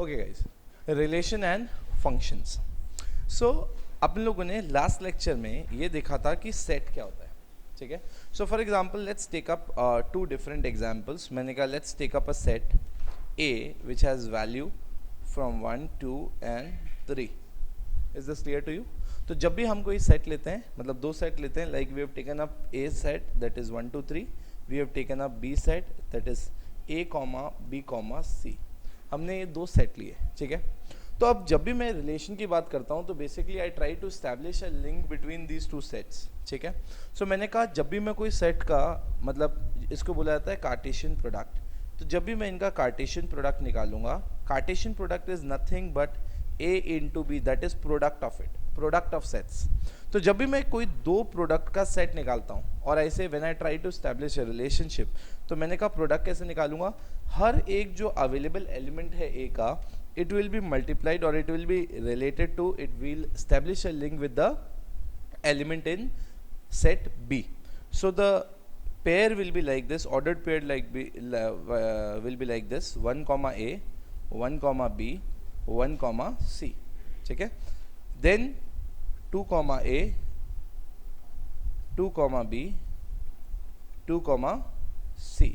Okay guys, relation and functions. So अपन लोगों ने लास्ट लेक्चर में ये देखा था कि सेट क्या होता है. ठीक है. So for example let's take up two different examples. मैंने कहा let's take up a set A which has value from 1 2 and 3. Is this clear to you? तो जब भी हम कोई सेट लेते हैं, मतलब दो सेट लेते हैं, like we have taken up A set that is 1 2 3, we have taken up B set that is A, B, C. हमने ये दो सेट लिए. ठीक है. तो अब जब भी मैं रिलेशन की बात करता हूँ तो basically I try to establish a link between these two sets. ठीक है. सो मैंने कहा जब भी मैं कोई सेट का, मतलब इसको बोला जाता है कार्टेशियन प्रोडक्ट, तो जब भी मैं इनका कार्टेशियन प्रोडक्ट निकालूंगा, Cartesian product is nothing but A into B, that is product of it, product of sets. तो जब भी मैं कोई दो प्रोडक्ट का सेट निकालता हूँ और ऐसे when I try to establish a relationship, तो मैंने कहा प्रोडक्ट कैसे निकालूंगा, हर एक जो अवेलेबल एलिमेंट है A का, it will be multiplied or it will be related to, it will establish a link with the element in set B. So the pair will be like this, ordered pair like B, will be like this, 1 comma A, 1 comma B, 1 comma C. ठीक है. Then 2 comma A, 2 comma B, 2 comma C.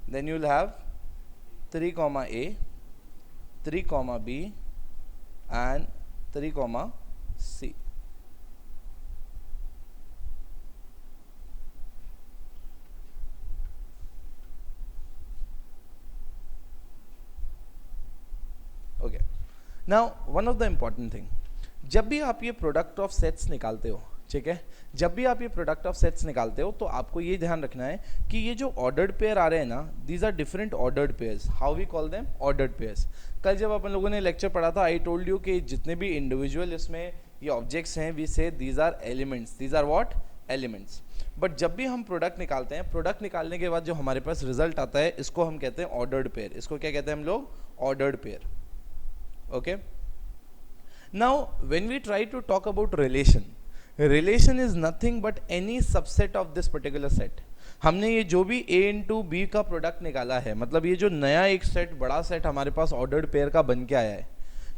Then you will have 3 comma A, 3 comma B and 3 comma C. Okay. Now one of the important thing, जब भी आप ये product of sets निकालते हो, ठीक है, जब भी आप ये प्रोडक्ट ऑफ सेट्स निकालते हो तो आपको ये ध्यान रखना है कि ये जो ऑर्डर्ड पेयर आ रहे हैं ना, these are different ordered pairs. How we call them? Ordered pairs. कल जब अपन लोगों ने लेक्चर पढ़ा था, आई टोल्ड यू कि जितने भी इंडिविजुअल इसमें ये ऑब्जेक्ट्स हैं, we say these are elements. These are what? Elements. But जब भी हम प्रोडक्ट निकालते हैं, प्रोडक्ट निकालने के बाद जो हमारे पास रिजल्ट आता है, इसको हम कहते हैं ऑर्डर्ड पेयर. इसको क्या कहते हैं हम लोग? Ordered pair. Okay. Now when we try to talk about relation, relation is nothing but any subset of this particular set. हमने ये जो भी A इंटू बी का प्रोडक्ट निकाला है, मतलब ये जो नया एक सेट, बड़ा सेट हमारे पास ऑर्डर्ड पेयर का बन के आया है,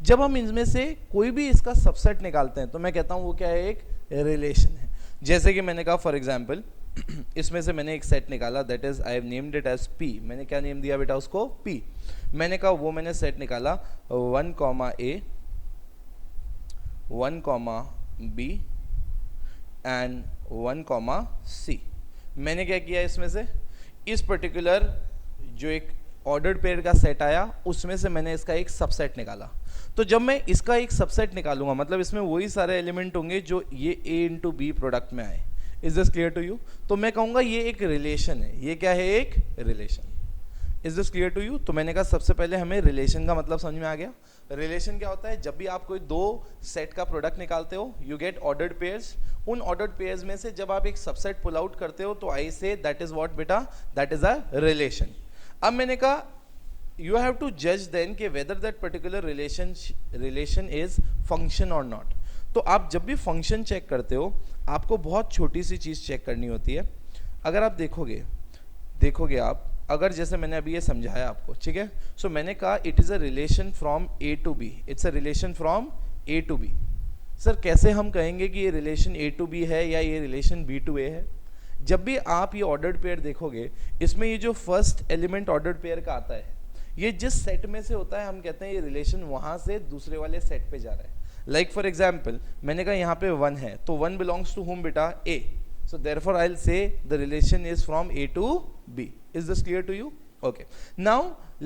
जब हम इनमें से कोई भी इसका सबसेट निकालते हैं तो मैं कहता हूँ वो क्या है? एक रिलेशन है. जैसे कि मैंने कहा फॉर एग्जाम्पल इसमें से मैंने एक सेट निकाला, that is I have named it as P. मैंने क्या नेम दिया बेटा उसको? P. मैंने कहा वो मैंने सेट निकाला 1 comma A, 1 comma B and 1 comma C. मैंने क्या किया इसमें से, इस पर्टिकुलर जो एक ऑर्डर्ड पेयर का सेट आया उसमें से मैंने इसका एक सबसेट निकाला. तो जब मैं इसका एक सबसेट निकालूंगा, मतलब इसमें वही सारे एलिमेंट होंगे जो ये A इंटू बी प्रोडक्ट में आए. Is this clear to you? तो मैं कहूँगा ये एक रिलेशन है. ये क्या है? एक relation. Is this clear to you? तो मैंने कहा सबसे पहले हमें रिलेशन का मतलब समझ में आ गया. रिलेशन क्या होता है? जब भी आप कोई दो सेट का प्रोडक्ट निकालते हो, यू गेट ऑर्डर्ड पेयर्स. उन ऑर्डर्ड पेयर्स में से जब आप एक सबसेट पुल आउट करते हो तो आई से दैट इज व्हाट बेटा? That is a relation. अब मैंने कहा यू हैव टू जज देन कि whether that particular relation is function और नॉट. तो आप जब भी फंक्शन चेक करते हो, आपको बहुत छोटी सी चीज चेक करनी होती है. अगर आप देखोगे आप, अगर जैसे मैंने अभी ये समझाया आपको, ठीक है. सो मैंने कहा it is a relation from A to B. It's a relation from A to B. Sir कैसे हम कहेंगे कि ये रिलेशन A टू B है या ये रिलेशन B टू A है? जब भी आप ये ऑर्डर्ड पेयर देखोगे, इसमें ये जो फर्स्ट एलिमेंट ऑर्डर्ड पेयर का आता है, ये जिस सेट में से होता है हम कहते हैं ये रिलेशन वहां से दूसरे वाले सेट पे जा रहा है. लाइक फॉर एग्जाम्पल मैंने कहा यहाँ पे 1 है, तो 1 बिलोंग्स टू होम बेटा? A. So therefore I'll say the relation is from A to B. Is this clear to you? Okay. Now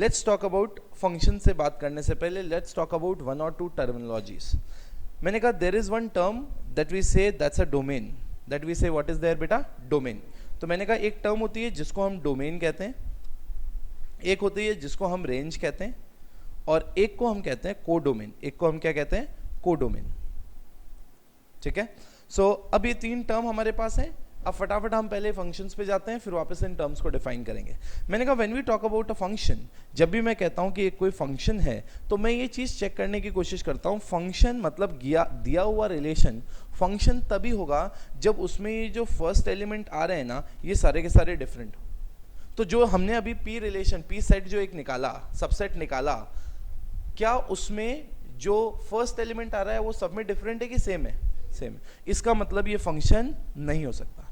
let's talk about function से बात करने से पहले let's talk about one or two terminologies. मैंने कहा there is one term that we say that's a domain. That we say what is there बेटा? Domain. तो मैंने कहा एक टर्म होती है जिसको हम डोमेन कहते हैं, एक होती है जिसको हम रेंज कहते हैं, और एक को हम कहते हैं कोडोमेन. एक को हम क्या कहते हैं? कोडोमेन. ठीक है. सो अब ये तीन टर्म हमारे पास हैं. अब फटाफट हम पहले फंक्शंस पे जाते हैं, फिर वापस इन टर्म्स को डिफाइन करेंगे. मैंने कहा when we talk about a function, जब भी मैं कहता हूं कि एक कोई फंक्शन है तो मैं ये चीज चेक करने की कोशिश करता हूं, फंक्शन मतलब दिया हुआ रिलेशन फंक्शन तभी होगा जब उसमें ये जो फर्स्ट एलिमेंट आ रहे हैं ना, ये सारे के सारे डिफरेंट हो. तो जो हमने अभी P रिलेशन, P सेट जो एक निकाला, सबसेट निकाला, क्या उसमें जो फर्स्ट एलिमेंट आ रहा है वो सब में डिफरेंट है कि सेम है? सेम है। इसका मतलब ये फंक्शन नहीं हो सकता।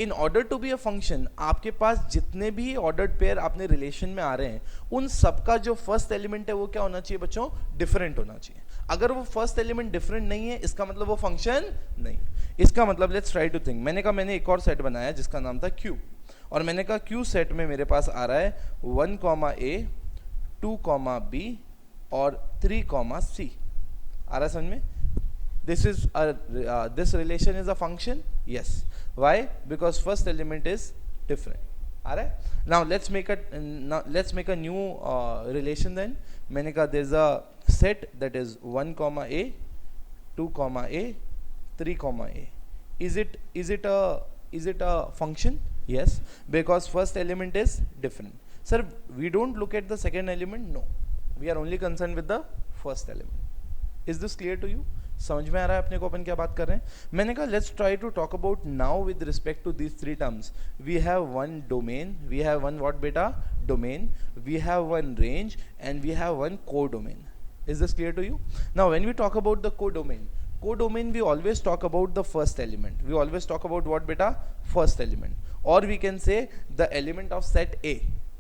In order to be a function, आपके पास जितने भी ऑर्डर्ड पेयर आपने रिलेशन में आ रहे हैं, उन सबका जो फर्स्ट एलिमेंट है वो क्या होना चाहिए बच्चों? डिफरेंट होना चाहिए। अगर वो फर्स्ट एलिमेंट डिफरेंट नहीं है, इसका मतलब वो फंक्शन नहीं। इसका मतलब लेट्स ट्राई टू थिंक। मैंने कहा मैंने एक और सेट बनाया जिसका नाम था क्यू, और मैंने कहा क्यू सेट में मेरे पास आ रहा है 1 कॉमा ए, 2 कॉमा बी और 3 कॉमा सी। आ रहा है समझ में? This is this relation is a function. Yes. Why? Because first element is different. All right. Now let's make a new relation then. मैंने कहा there's a set that is 1 comma a, 2 comma a, 3 comma a. Is it a function? Yes. Because first element is different. Sir, we don't look at the second element. No. We are only concerned with the first element. Is this clear to you? समझ में आ रहा है अपने को अपन क्या बात कर रहे हैं? मैंने कहा let's try to talk about now with respect to these three terms. We have one domain, we have one what बेटा? Domain, we have one range and we have one codomain. Is this clear to you? Now when we talk about the codomain we always talk about the first element. We always talk about what beta? First element. Or we can say the element of set A.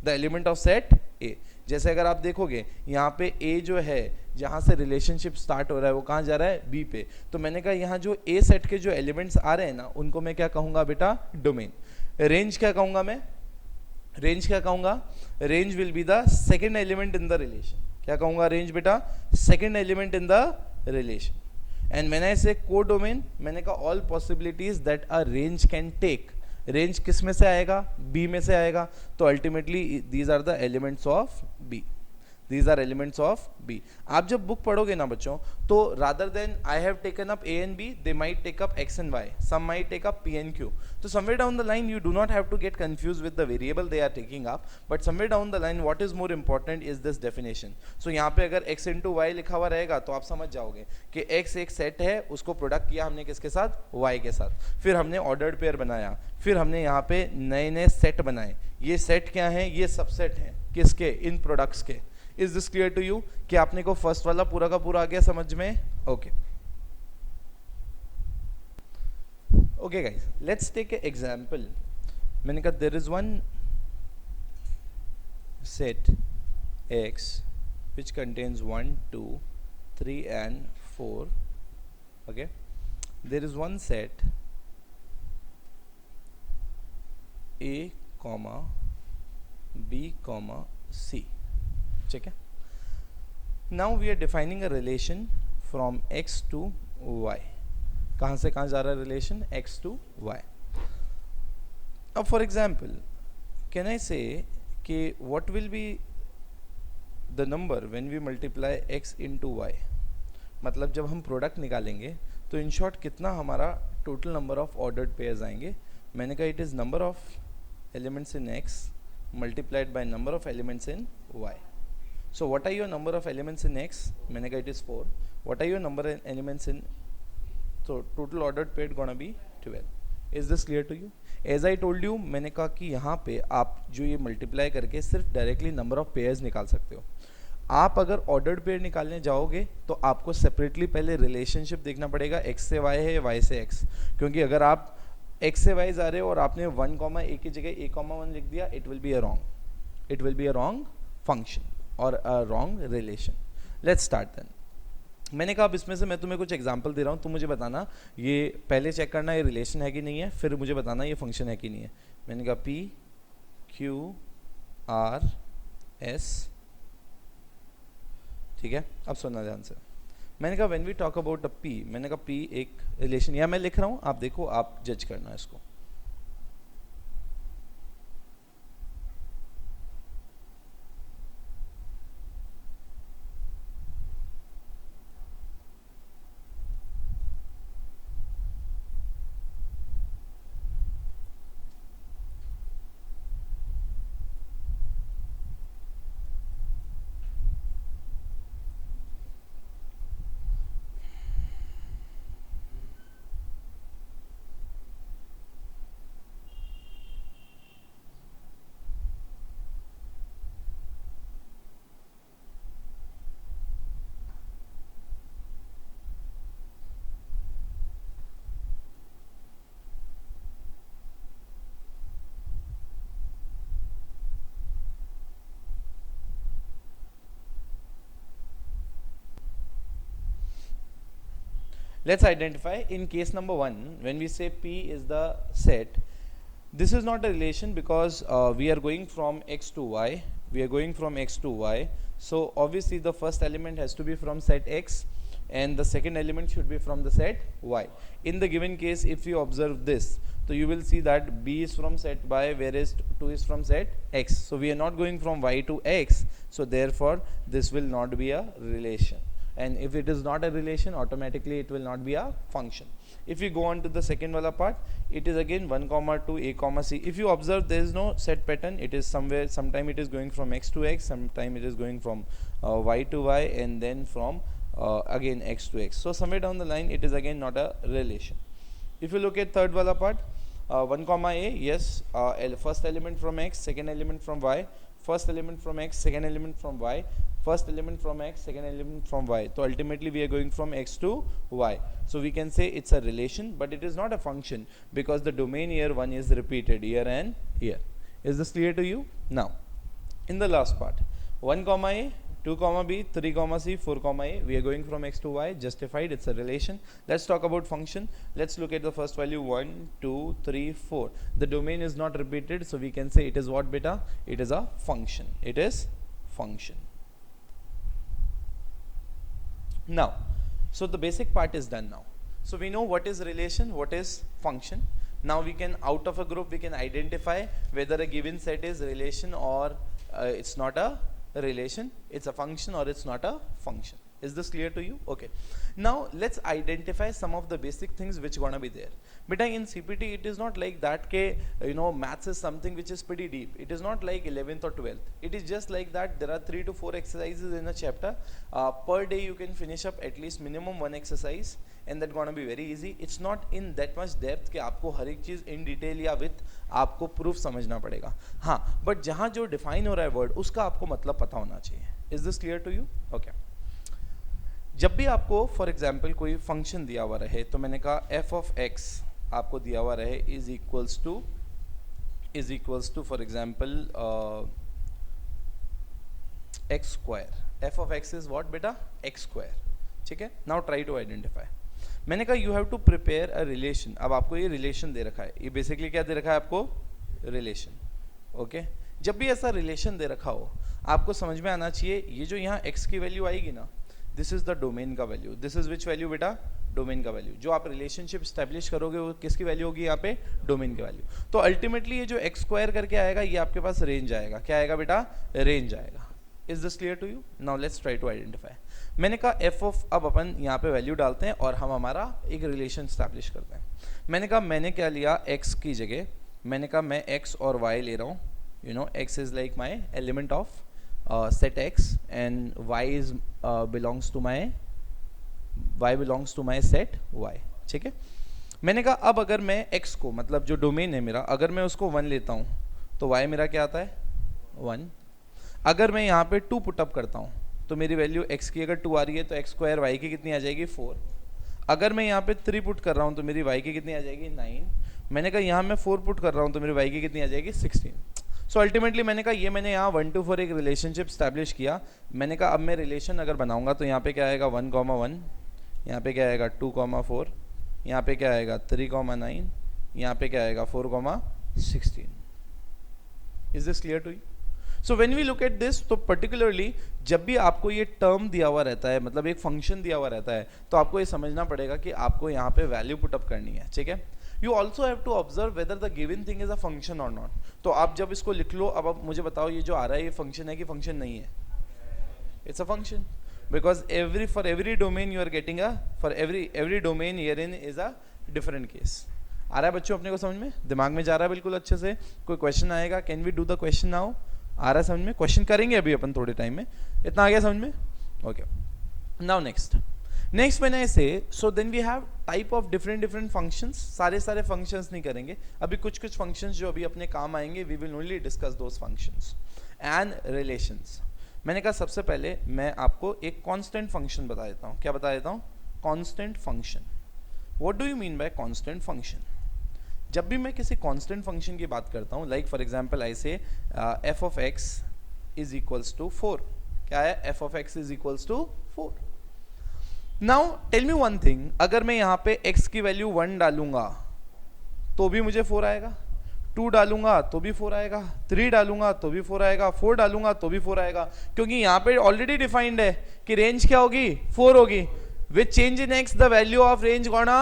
The element of set A. जैसे अगर आप देखोगे यहाँ पे A जो है जहाँ से रिलेशनशिप स्टार्ट हो रहा है वो कहाँ जा रहा है? B पे। तो मैंने कहा यहाँ जो A सेट के जो एलिमेंट्स आ रहे हैं ना, उनको मैं क्या कहूँगा बेटा? डोमेन। रेंज क्या कहूँगा मैं? रेंज क्या कहूँगा? Range will be the second element in the relation. क्या कहूँगा रेंज बेटा? Second element in the relation. And when I say codomain, मैंने कहा all possibilities that a range can take. Range किस में से आएगा? B में से आएगा। तो ultimately these are the elements of B. These are elements of B. आप जब बुक पढ़ोगे ना बच्चों, तो rather than I have taken up A and B, they might take up X and Y. Some might take up P and Q. So somewhere down the line, you do not have to get confused with the variable they are taking up. But somewhere down the line, what is more important is this definition. So यहाँ पे अगर X into Y लिखा हुआ रहेगा, तो आप समझ जाओगे कि X एक सेट है, उसको प्रोडक्ट किया हमने किसके साथ? Y के साथ। फिर हमने ऑर्डर्ड पेयर बनाया, फिर हमने यहाँ पे नए नए सेट बनाए। ये सेट क्या है? ये सबसेट हैं किसके? इन प्रोडक्ट्स के। Is this clear to you? कि आपने को फर्स्ट वाला पूरा का पूरा आ गया समझ में? Okay okay guys, let's take a example. मैंने कहा there is one set X which contains 1 2 3 and 4. okay, there is one set A comma B comma C. ठीक है? Now we are defining a relation from X to Y। कहाँ से कहाँ जा रहा है रिलेशन? X to Y। अब for example can I say कि what will be the number when we multiply X into Y। मतलब जब हम प्रोडक्ट निकालेंगे तो इन शॉर्ट कितना हमारा total number of ordered pairs आएंगे? मैंने कहा it is number of elements in X multiplied by number of elements in Y. So what are your number of elements in X? मैंने कहा it is 4. What are your number of elements in? So total ordered pair gonna be 12. Is this clear to you? As I told you, मैंने कहा कि यहाँ पे आप जो ये मल्टीप्लाई करके सिर्फ डायरेक्टली नंबर ऑफ पेयर्स निकाल सकते हो। आप अगर ऑर्डर्ड पेयर निकालने जाओगे तो आपको सेपरेटली पहले रिलेशनशिप देखना पड़ेगा, X से Y है, Y से X। क्योंकि अगर आप X से Y जा रहे हो और आपने 1 कॉमा A की जगह A,1 लिख दिया, it will be a wrong function और a wrong relation. Let's start then. मैंने कहा अब इसमें से मैं तुम्हें कुछ एग्जांपल दे रहा हूँ, तुम मुझे बताना ये पहले चेक करना ये रिलेशन है कि नहीं है, फिर मुझे बताना ये फंक्शन है कि नहीं है। मैंने कहा P Q R S, ठीक है? अब सुनना ध्यान से। मैंने कहा when we talk about a P, मैंने कहा P एक रिलेशन, या मैं लिख रहा हूँ, आप देखो, आप जज करना इसको। Let's identify in case number 1 when we say P is the set. This is not a relation because we are going from x to y. We are going from x to y. So obviously the first element has to be from set x and the second element should be from the set y. In the given case, if you observe this, so you will see that B is from set y whereas 2 is from set x. So we are not going from y to x. So therefore this will not be a relation. And if it is not a relation, automatically it will not be a function. If you go on to the second wala part, it is again 1 comma 2 a comma c. If you observe, there is no set pattern. It is somewhere, sometime it is going from x to x, sometime it is going from y to y, and then from again x to x. So somewhere down the line it is again not a relation. If you look at third wala part, 1 comma a, yes, first element from x, second element from y, first element from x, second element from y, first element from x, second element from y. So ultimately we are going from x to y. So we can say it's a relation, but it is not a function because the domain here 1 is repeated here and here. Is this clear to you? Now, in the last part, 1 comma a, 2 comma b, 3 comma c, 4 comma a, we are going from x to y, justified, it's a relation. Let's talk about function. Let's look at the first value 1, 2, 3, 4. The domain is not repeated, so we can say it is what beta? It is a function. It is function. Now, so the basic part is done now. So we know what is relation, what is function. Now we can, out of a group, we can identify whether a given set is relation or it's not a relation, it's a function or it's not a function. Is this clear to you? Okay. Now let's identify some of the basic things which gonna be there. But in CPT it is not like that ke, maths is something which is pretty deep. It is not like 11th or 12th. It is just like that there are 3 to 4 exercises in a chapter. Per day you can finish up at least minimum 1 exercise and that gonna be very easy. It's not in that much depth कि आपको हर एक चीज़ in detail या with आपको proof समझना पड़ेगा. हाँ, but जहाँ जो define हो रहा है word उसका आपको मतलब पता होना चाहिए. Is this clear to you? Okay. जब भी आपको फॉर एग्जाम्पल कोई फंक्शन दिया हुआ रहे, तो मैंने कहा एफ ऑफ एक्स आपको दिया हुआ रहे is equals to for example x square. F of x is what बेटा? X square. ठीक है. Now try to identify. मैंने कहा you have to prepare a relation. अब आपको ये रिलेशन दे रखा है. ये बेसिकली क्या दे रखा है आपको? रिलेशन. ओके. जब भी ऐसा रिलेशन दे रखा हो, आपको समझ में आना चाहिए ये जो यहाँ एक्स की वैल्यू आएगी ना, दिस इज द डोमेन का value. This is which value बेटा? डोमेन का वैल्यू. जो आप रिलेशनशिप स्टैब्लिश करोगे वो किसकी वैल्यू होगी यहाँ पे? डोमेन की वैल्यू. तो अल्टीमेटली ये जो एक्स स्क्वायर करके आएगा ये आपके पास रेंज आएगा. क्या आएगा बेटा? रेंज आएगा. Is this clear to you? Now let's try to identify. मैंने कहा एफ ऑफ, अब अपन यहाँ पे वैल्यू डालते हैं और हम हमारा एक रिलेशन स्टैब्लिश करते हैं. मैंने कहा मैंने क्या लिया एक्स की जगह, मैंने कहा मैं एक्स और वाई ले रहा हूँ. X is like my element of set x and y is belongs to my set y. ठीक है. मैंने कहा अब अगर मैं x को, मतलब जो डोमेन है मेरा, अगर मैं उसको 1 लेता हूँ तो y मेरा क्या आता है? 1. अगर मैं यहाँ पे 2 पुटअप करता हूँ तो मेरी वैल्यू x की अगर 2 आ रही है तो x स्क्वायर y की कितनी आ जाएगी? 4. अगर मैं यहाँ पे 3 पुट कर रहा हूँ तो मेरी y की कितनी आ जाएगी? 9. मैंने कहा यहाँ मैं 4 पुट कर रहा हूँ तो मेरी y की कितनी आ जाएगी? 16. सो अल्टीमेटली मैंने कहा ये मैंने यहाँ 1 to 4 एक रिलेशनशिप स्टैब्लिश किया. मैंने कहा अब मैं रिलेशन अगर बनाऊंगा तो यहाँ पे क्या आएगा? 1, 1, यहाँ पे क्या आएगा? 2, 4, यहाँ पे क्या आएगा? 3, 9, यहाँ पे क्या आएगा? 4, 16. Is this clear to you? So when we look at this, तो पर्टिकुलरली जब भी आपको ये टर्म दिया हुआ रहता है, मतलब एक फंक्शन दिया हुआ रहता है, तो आपको ये समझना पड़ेगा कि आपको यहाँ पे वैल्यू पुटअप करनी है. ठीक है. You also have to observe whether the given thing is a function or not. तो आप जब इसको लिख लो, अब आप मुझे बताओ ये जो आ रहा है ये फंक्शन है कि फंक्शन नहीं है? It's a function because for every domain you are getting for every domain herein is a different case. आ रहा है बच्चों अपने को समझ में? दिमाग में जा रहा है बिल्कुल अच्छे से? कोई क्वेश्चन आएगा? Can we do the question now? आ रहा है समझ में? क्वेश्चन करेंगे अभी अपन थोड़े टाइम में. इतना आ गया समझ में? Okay. Now next when I say, so then we have type of different functions. सारे functions नहीं करेंगे अभी. कुछ functions जो अभी अपने काम आएंगे, we will only discuss those functions and relations. मैंने कहा सबसे पहले मैं आपको एक constant function बता देता हूँ. क्या बता देता हूँ? Constant function. What do you mean by constant function? जब भी मैं किसी constant function की बात करता हूँ, like for example I say f of x is equals to 4. क्या है? f of x is equals to 4. Now tell me one thing, अगर मैं यहाँ पे x की वैल्यू 1 डालूंगा तो भी मुझे 4 आएगा, 2 डालूंगा तो भी 4 आएगा, 3 डालूंगा तो भी 4 आएगा, 4 डालूंगा तो भी 4 आएगा, क्योंकि यहाँ पे ऑलरेडी डिफाइंड है कि रेंज क्या होगी, 4 होगी. With change in x the value of range gonna,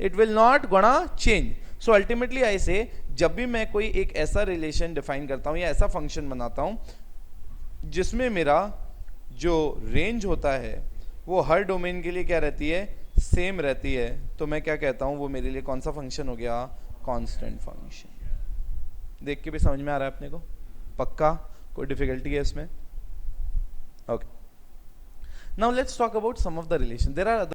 it will not gonna change. So ultimately ऐसे जब भी मैं कोई एक ऐसा रिलेशन डिफाइन करता हूँ या ऐसा फंक्शन बनाता हूँ जिसमें मेरा जो रेंज होता है वो हर डोमेन के लिए क्या रहती है, सेम रहती है, तो मैं क्या कहता हूँ, वो मेरे लिए कौन सा फंक्शन हो गया, कांस्टेंट फंक्शन. देख के भी समझ में आ रहा है अपने को, पक्का कोई डिफिकल्टी है इसमें? Okay, now let's talk about some of the relation. There are